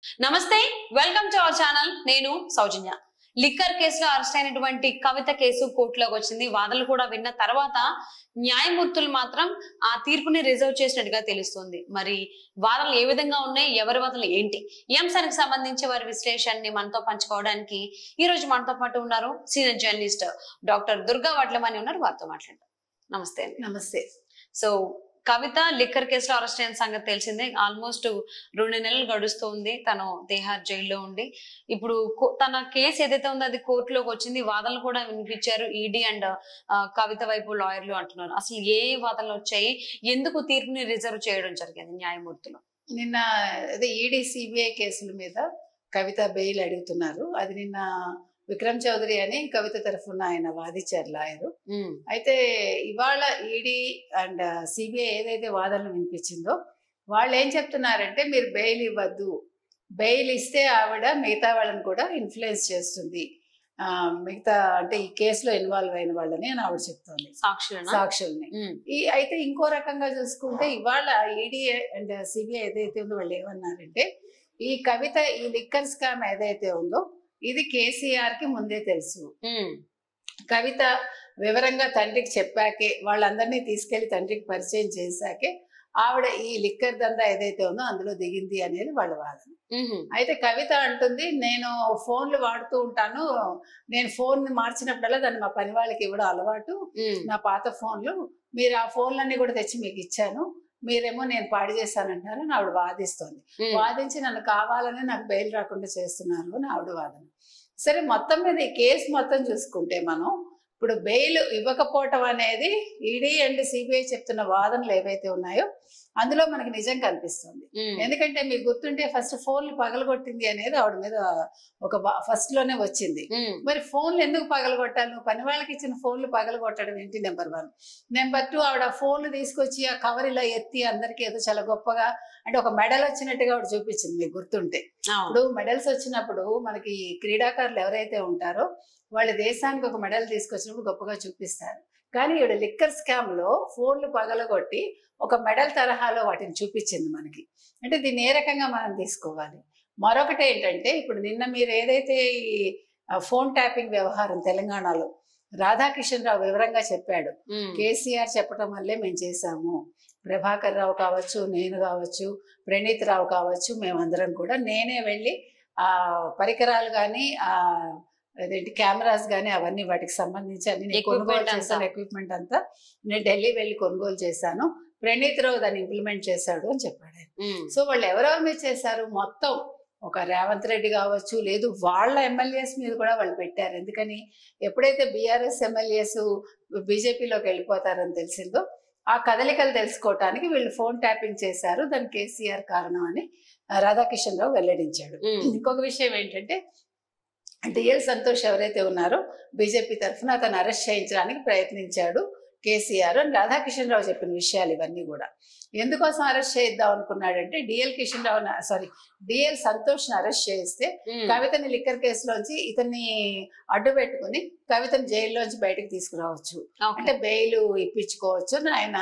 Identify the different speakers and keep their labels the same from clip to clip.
Speaker 1: నమస్తే, welcome to our channel. నేను సౌజన్య. Liquor కేసులో అరెస్ట్ అయినటువంటి కవిత కేసు కోర్టులోకి వచ్చింది. వాదనలు కూడా విన్న తర్వాత న్యాయమూర్తులు మాత్రం ఆ తీర్పుని రిజర్వ్ చేసినట్టుగా తెలుస్తుంది. మరి వాదనలు ఏ విధంగా ఉన్నాయి, ఎవరి వాదనలు ఏంటి, ఈ అంశానికి సంబంధించి వారి విశ్లేషణని మనతో పంచుకోవడానికి ఈ రోజు మనతో పాటు ఉన్నారు సీనియర్ జర్నలిస్ట్ డాక్టర్ దుర్గా వడ్లమని ఉన్నారు. వారితో మాట్లాడతాం. నమస్తే.
Speaker 2: నమస్తే.
Speaker 1: సో కవిత లిక్కర్ కేసులో అరెస్ట్ అయిన సంగతి తెలిసిందే. ఆల్మోస్ట్ 2 నెలలు గడుస్తుంది తను తిహార్ జైల్లో ఉండి. ఇప్పుడు తన కేసు ఏదైతే ఉందో అది కోర్టులోకి వచ్చింది. వాదనలు కూడా వినిపించారు. ఈడీ అండ్ కవిత వైపు లాయర్లు అంటున్నారు. అసలు ఏ వాదనలు వచ్చాయి, ఎందుకు తీర్పుని రిజర్వ్ చేయడం జరిగింది న్యాయమూర్తులు?
Speaker 2: నిన్న అదే ఈడీ సిబిఐ కేసుల మీద కవిత బెయిల్ అడుగుతున్నారు. అది నిన్న విక్రమ్ చౌదరి అని కవిత తరఫున ఆయన వాదించారు లాయరు. అయితే ఇవాళ ఈడీ అండ్ సిబిఐ ఏదైతే వాదనలు వినిపించిందో వాళ్ళు ఏం చెప్తున్నారంటే, మీరు బెయిల్ ఇవ్వద్దు, బెయిల్ ఇస్తే ఆవిడ మిగతా వాళ్ళని కూడా ఇన్ఫ్లుయెన్స్ చేస్తుంది, మిగతా అంటే ఈ కేసులో ఇన్వాల్వ్ అయిన వాళ్ళని అని ఆవిడ చెప్తోంది, సాక్షుల్ని. అయితే ఇంకో రకంగా చూసుకుంటే ఇవాళ ఈడీ అండ్ సిబిఐ ఏదైతే ఉందో వాళ్ళు ఏమన్నారంటే, ఈ కవిత ఈ లిక్కర్ స్కామ్ ఏదైతే ఉందో ఇది కేసీఆర్ కి ముందే తెలుసు. కవిత వివరంగా తండ్రికి చెప్పాకే, వాళ్ళందరినీ తీసుకెళ్లి తండ్రికి పరిచయం చేశాకే ఆవిడ ఈ లిక్కర్ దందా ఏదైతే ఉందో అందులో దిగింది అనేది వాళ్ళ వాదన. అయితే కవిత అంటుంది, నేను ఫోన్లు వాడుతూ ఉంటాను, నేను ఫోన్ మార్చినప్పుడల్లా దాన్ని మా పని వాళ్ళకి ఇవ్వడం అలవాటు, నా పాత ఫోన్లు, మీరు ఆ ఫోన్లన్నీ కూడా తెచ్చి మీకు ఇచ్చాను, మీరేమో నేను పాడు చేశానంటారు అని ఆవిడ వాదిస్తోంది. వాదించి నన్ను కావాలని నాకు బెయిల్ రాకుండా చేస్తున్నారు అని ఆవిడ వాదన. సరే, మొత్తం మీద ఈ కేసు మొత్తం చూసుకుంటే మనం ఇప్పుడు బెయిల్ ఇవ్వకపోవటం అనేది ఈడీ అండ్ సిబిఐ చెప్తున్న వాదనలు ఏవైతే ఉన్నాయో అందులో మనకి నిజం కనిపిస్తుంది. ఎందుకంటే మీకు గుర్తుంటే ఫస్ట్ ఫోన్లు పగలగొట్టింది అనేది ఆవిడ మీద ఒక ఫస్ట్ లోనే వచ్చింది. మరి ఫోన్లు ఎందుకు పగలగొట్టాలి, నువ్వు పని వాళ్ళకి ఇచ్చిన ఫోన్లు పగలగొట్టడం ఏంటి? నెంబర్ 1. నెంబర్ 2, ఆవిడ ఫోన్లు తీసుకొచ్చి ఆ కవర్ ఇలా ఎత్తి అందరికీ ఏదో చాలా గొప్పగా అంటే ఒక మెడల్ వచ్చినట్టుగా ఆవిడ చూపించింది. మీకు గుర్తుంటే ఇప్పుడు మెడల్స్ వచ్చినప్పుడు మనకి క్రీడాకారులు ఎవరైతే ఉంటారో వాళ్ళ దేశానికి ఒక మెడల్ తీసుకొచ్చినప్పుడు గొప్పగా చూపిస్తారు. కానీ ఈవిడ లిక్కర్ స్కామ్ లో ఫోన్లు పగలగొట్టి ఒక మెడల్ తరహాలో వాటిని చూపించింది మనకి. అంటే దీన్ని ఏ రకంగా మనం తీసుకోవాలి? మరొకటి ఏంటంటే, ఇప్పుడు నిన్న మీరు ఏదైతే ఈ ఫోన్ ట్యాపింగ్ వ్యవహారం తెలంగాణలో రాధాకిషన్ రావు వివరంగా చెప్పాడు, కేసీఆర్ చెప్పడం వల్లే మేము చేశాము, ప్రభాకర్ రావు కావచ్చు, నేను కావచ్చు, ప్రణీత్ రావు కావచ్చు, మేమందరం కూడా నేనే వెళ్ళి ఆ పరికరాలు కానీ ఆ అదేంటి కెమెరాస్ కానీ అవన్నీ వాటికి సంబంధించి అన్ని నేను కొనుగోలు చేశాను, ఎక్విప్మెంట్ అంతా నేను ఢిల్లీ వెళ్ళి కొనుగోలు చేశాను, ప్రణీత్ రావు దాన్ని ఇంప్లిమెంట్ చేశాడు అని చెప్పాడు. సో వాళ్ళు ఎవరెవరి మీద చేశారు? మొత్తం ఒక రేవంత్ రెడ్డి కావచ్చు, లేదు వాళ్ళ ఎమ్మెల్యేస్ మీద కూడా వాళ్ళు పెట్టారు. ఎందుకని, ఎప్పుడైతే బీఆర్ఎస్ ఎమ్మెల్యేస్ బీజేపీలోకి వెళ్ళిపోతారని తెలిసిందో ఆ కదలికలు తెలుసుకోవటానికి వీళ్ళు ఫోన్ ట్యాపింగ్ చేశారు, దాని కేసీఆర్ కారణం అని రాధాకిషన్ రావు వెల్లడించాడు. ఇంకొక విషయం ఏంటంటే, డిఎల్ సంతోష్ ఎవరైతే ఉన్నారో బీజేపీ తరఫున అతను అరెస్ట్ చేయించడానికి ప్రయత్నించాడు కేసీఆర్ అని రాధాకిషన్ రావు చెప్పిన విషయాలు ఇవన్నీ కూడా. ఎందుకోసం అరెస్ట్ చేయిద్దాం అనుకున్నాడంటే, డిఎల్ సంతోష్ ని అరెస్ట్ చేయిస్తే కవితని లిక్కర్ కేసులోంచి ఇతన్ని అడ్డు పెట్టుకుని కవితని జైల్లోంచి బయటకు తీసుకురావచ్చు, అంటే బెయిల్ ఇప్పించుకోవచ్చు అని ఆయన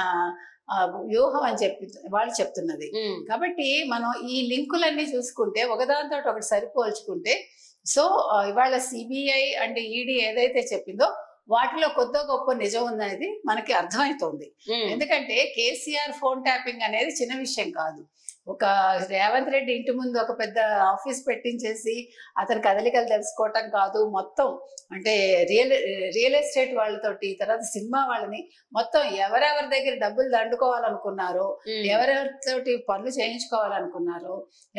Speaker 2: వ్యూహం అని చెప్పి వాళ్ళు చెప్తున్నది. కాబట్టి మనం ఈ లింకులన్నీ చూసుకుంటే ఒకదానితో ఒకటి సరిపోల్చుకుంటే, సో ఇవాళ సిబిఐ అండ్ ఈడీ ఏదైతే చెప్పిందో వాటిలో కొద్ది గొప్ప నిజం ఉందనేది మనకి అర్థమవుతోంది. ఎందుకంటే కేసీఆర్ ఫోన్ ట్యాపింగ్ అనేది చిన్న విషయం కాదు. ఒక రేవంత్ రెడ్డి ఇంటి ముందు ఒక పెద్ద ఆఫీస్ పెట్టించేసి అతని కదలికలు తెలుసుకోవటం కాదు, మొత్తం అంటే రియల్ ఎస్టేట్ వాళ్ళతోటి, తర్వాత సినిమా వాళ్ళని మొత్తం ఎవరెవరి దగ్గర డబ్బులు దండుకోవాలనుకున్నారో, ఎవరెవరితోటి పనులు చేయించుకోవాలనుకున్నారో,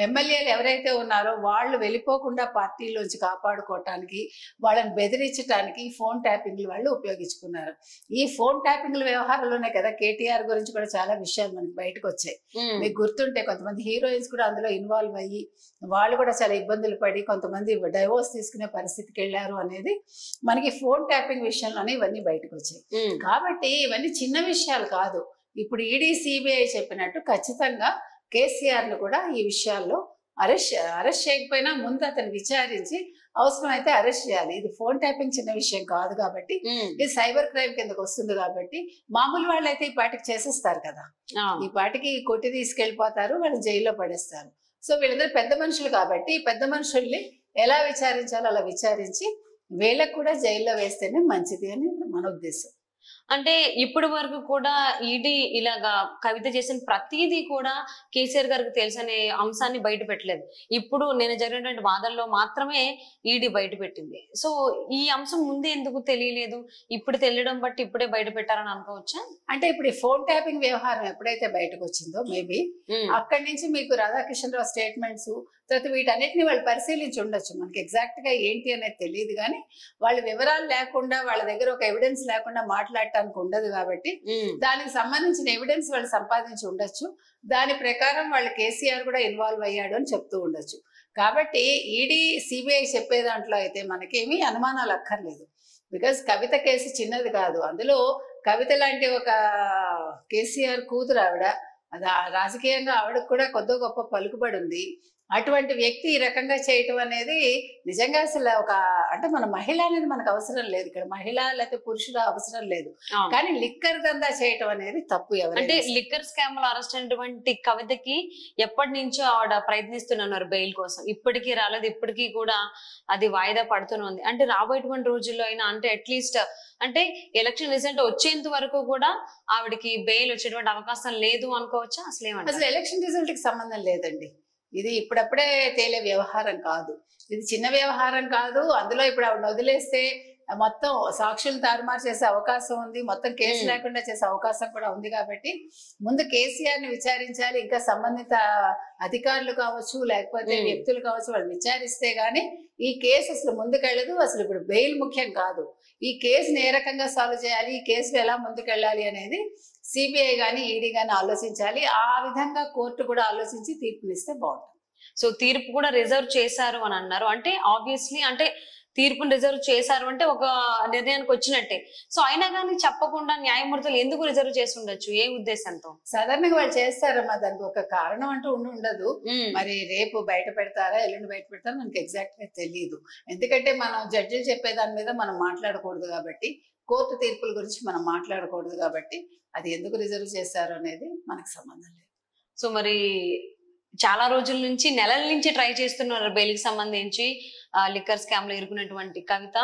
Speaker 2: ఎమ్మెల్యేలు ఎవరైతే ఉన్నారో వాళ్ళు వెళ్ళిపోకుండా పార్టీలోంచి కాపాడుకోవటానికి, వాళ్ళని బెదిరించడానికి ఫోన్ ట్యాపింగ్లు వాళ్ళు ఉపయోగించుకున్నారు. ఈ ఫోన్ ట్యాపింగ్ల వ్యవహారంలోనే కదా కేటీఆర్ గురించి కూడా చాలా విషయాలు మనకి బయటకు వచ్చాయి. మీకు గుర్తుంటే కొంతమంది హీరోయిన్స్ కూడా అందులో ఇన్వాల్వ్ అయ్యి వాళ్ళు కూడా చాలా ఇబ్బందులు పడి కొంతమంది డైవోర్స్ తీసుకునే పరిస్థితికి వెళ్ళారు అనేది మనకి ఫోన్ ట్యాపింగ్ విషయంలోనే ఇవన్నీ బయటకు వచ్చాయి. కాబట్టి ఇవన్నీ చిన్న విషయాలు కాదు. ఇప్పుడు ఈడీ సిబిఐ చెప్పినట్టు ఖచ్చితంగా కేసీఆర్ ను కూడా ఈ విషయాల్లో అరెస్ట్ చేయకపోయినా ముందు అతను విచారించి అవసరమైతే అరెస్ట్ చేయాలి. ఇది ఫోన్ ట్యాపింగ్ చిన్న విషయం కాదు కాబట్టి, ఇది సైబర్ క్రైమ్ కిందకు వస్తుంది కాబట్టి మామూలు వాళ్ళు అయితే ఈ పాటికి చేసేస్తారు కదా, ఈ పాటికి కొట్టి తీసుకెళ్లిపోతారు, వాళ్ళు జైల్లో పడేస్తారు. సో వీళ్ళందరూ పెద్ద మనుషులు కాబట్టి ఈ పెద్ద మనుషుల్ని ఎలా విచారించాలో అలా విచారించి వీళ్ళకు కూడా జైల్లో వేస్తేనే మంచిది అని మన ఉద్దేశం.
Speaker 1: అంటే ఇప్పటి వరకు కూడా ఈడీ ఇలాగా కవిత చేసిన ప్రతిదీ కూడా కేసీఆర్ గారికి తెలుసనే అంశాన్ని బయట పెట్టలేదు. ఇప్పుడు నేను జరిగినటువంటి వాదనలో మాత్రమే ఈడీ బయట పెట్టింది. సో ఈ అంశం ముందే ఎందుకు తెలియలేదు, ఇప్పుడు తెలియడం బట్టి ఇప్పుడే బయట పెట్టారని అనుకోవచ్చా?
Speaker 2: అంటే ఇప్పుడు ఈ ఫోన్ ట్యాపింగ్ వ్యవహారం ఎప్పుడైతే బయటకు వచ్చిందో మేబీ అక్కడి నుంచి మీకు రాధాకృష్ణరావు స్టేట్మెంట్స్ తర్వాత వీటన్నిటిని వాళ్ళు పరిశీలించి ఉండొచ్చు. మనకి ఎగ్జాక్ట్ గా ఏంటి అనేది తెలియదు కానీ వాళ్ళ వివరాలు లేకుండా వాళ్ళ దగ్గర ఒక ఎవిడెన్స్ లేకుండా మాట్లాడటానికి ఉండదు కాబట్టి దానికి సంబంధించిన ఎవిడెన్స్ వాళ్ళు సంపాదించి ఉండొచ్చు. దాని ప్రకారం వాళ్ళు కేసీఆర్ కూడా ఇన్వాల్వ్ అయ్యాడు అని చెప్తూ ఉండొచ్చు. కాబట్టి ఈడీ సిబిఐ చెప్పే దాంట్లో అయితే మనకేమీ అనుమానాలు అక్కర్లేదు. బికాజ్ కవిత కేసు చిన్నది కాదు. అందులో కవిత లాంటి ఒక కేసీఆర్ కూతురు ఆవిడ, అది రాజకీయంగా ఆవిడకు కూడా కొద్ది గొప్ప పలుకుబడి ఉంది. అటువంటి వ్యక్తి ఈ రకంగా చేయటం అనేది నిజంగా అసలు ఒక అంటే మన మహిళ అనేది మనకు అవసరం లేదు, ఇక్కడ మహిళ లేకపోతే పురుషుల అవసరం లేదు. కానీ లిక్కర్ దందా చేయటం అనేది తప్పు.
Speaker 1: అంటే లిక్కర్ స్కామ్ లో అరెస్ట్ అయినటువంటి కవితకి ఎప్పటి నుంచో ఆవిడ ప్రయత్నిస్తున్నారు బెయిల్ కోసం, ఇప్పటికీ రాలేదు. ఇప్పటికీ కూడా అది వాయిదా పడుతూనే ఉంది. అంటే రాబోయేటువంటి రోజుల్లో అయినా అంటే అట్లీస్ట్ అంటే ఎలక్షన్ రిజల్ట్ వచ్చేంత వరకు కూడా ఆవిడకి బెయిల్ వచ్చేటువంటి అవకాశం లేదు అనుకోవచ్చా? అసలు
Speaker 2: ఎలక్షన్ రిజల్ట్ కి సంబంధం లేదండి. ఇది ఇప్పుడప్పుడే తేలే వ్యవహారం కాదు, ఇది చిన్న వ్యవహారం కాదు. అందులో ఇప్పుడు ఆవిడ వదిలేస్తే మొత్తం సాక్షులు తారుమారు చేసే అవకాశం ఉంది, మొత్తం కేసు లేకుండా చేసే అవకాశం కూడా ఉంది. కాబట్టి ముందు కేసీఆర్ ని విచారించాలి, ఇంకా సంబంధిత అధికారులు కావచ్చు లేకపోతే వ్యక్తులు కావచ్చు, వాళ్ళు విచారిస్తే గానీ ఈ కేసు అసలు ముందుకెళ్ళదు. అసలు ఇప్పుడు బెయిల్ ముఖ్యం కాదు, ఈ కేసుని ఏ రకంగా సాల్వ్ చేయాలి, ఈ కేసులో ఎలా ముందుకెళ్ళాలి అనేది సిబిఐ గానీ ఈడీ గానీ ఆలోచించాలి. ఆ విధంగా కోర్టు కూడా ఆలోచించి తీర్పునిస్తే బాగుంటుంది.
Speaker 1: సో తీర్పు కూడా రిజర్వ్ చేశారు అని అన్నారు. అంటే ఆబ్వియస్లీ అంటే తీర్పును రిజర్వ్ చేశారు అంటే ఒక నిర్ణయానికి వచ్చినట్టే. సో అయినా కానీ చెప్పకుండా న్యాయమూర్తులు ఎందుకు రిజర్వ్ చేసి ఉండొచ్చు, ఏ ఉద్దేశంతో?
Speaker 2: సాధారణంగా వాళ్ళు చేస్తారమ్మా, దానికి ఒక కారణం అంటూ ఉండదు. మరి రేపు బయట పెడతారా ఎల్లుండి బయట పెడతారా మనకి ఎగ్జాక్ట్ గా తెలియదు. ఎందుకంటే మనం జడ్జిలు చెప్పే దాని మీద మనం మాట్లాడకూడదు కాబట్టి, కోర్టు తీర్పుల గురించి మనం మాట్లాడకూడదు కాబట్టి అది ఎందుకు రిజర్వ్ చేశారు అనేది మనకు సంబంధం లేదు.
Speaker 1: సో మరి చాలా రోజుల నుంచి నెలల నుంచి ట్రై చేస్తున్నారు బెయిల్ కి సంబంధించి. లిక్కర్ స్కామ్ లో ఇరుకున్నటువంటి కవిత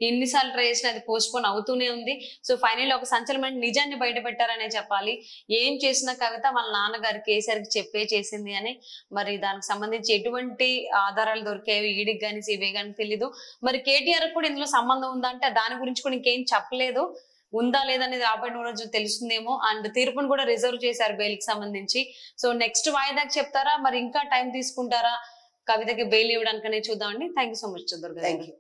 Speaker 1: ఎన్నిసార్లు ట్రై చేసినా అది పోస్ట్ పోన్ అవుతూనే ఉంది. సో ఫైనల్ ఒక సంచలనమైన నిజాన్ని బయట పెట్టారనే చెప్పాలి. ఏం చేసిన కవిత వాళ్ళ నాన్నగారు కేసీఆర్ కి చెప్పే చేసింది అని. మరి దానికి సంబంధించి ఎటువంటి ఆధారాలు దొరికాయో ఈడీకి కానీ సిబిఐ కానీ తెలీదు. మరి కేటీఆర్ కూడా ఇందులో సంబంధం ఉందా అంటే దాని గురించి కూడా ఇంకేం చెప్పలేదు. ఉందా లేదనేది రాబోయే రోజు తెలుస్తుందేమో. అండ్ తీర్పును కూడా రిజర్వ్ చేశారు బెయిల్ కి సంబంధించి. సో నెక్స్ట్ వాయిదాకి చెప్తారా, మరి ఇంకా టైం తీసుకుంటారా కవితకి బెయిల్ ఇవ్వడానికనే చూద్దామండి. Thank you so much Durga.
Speaker 2: Thank you.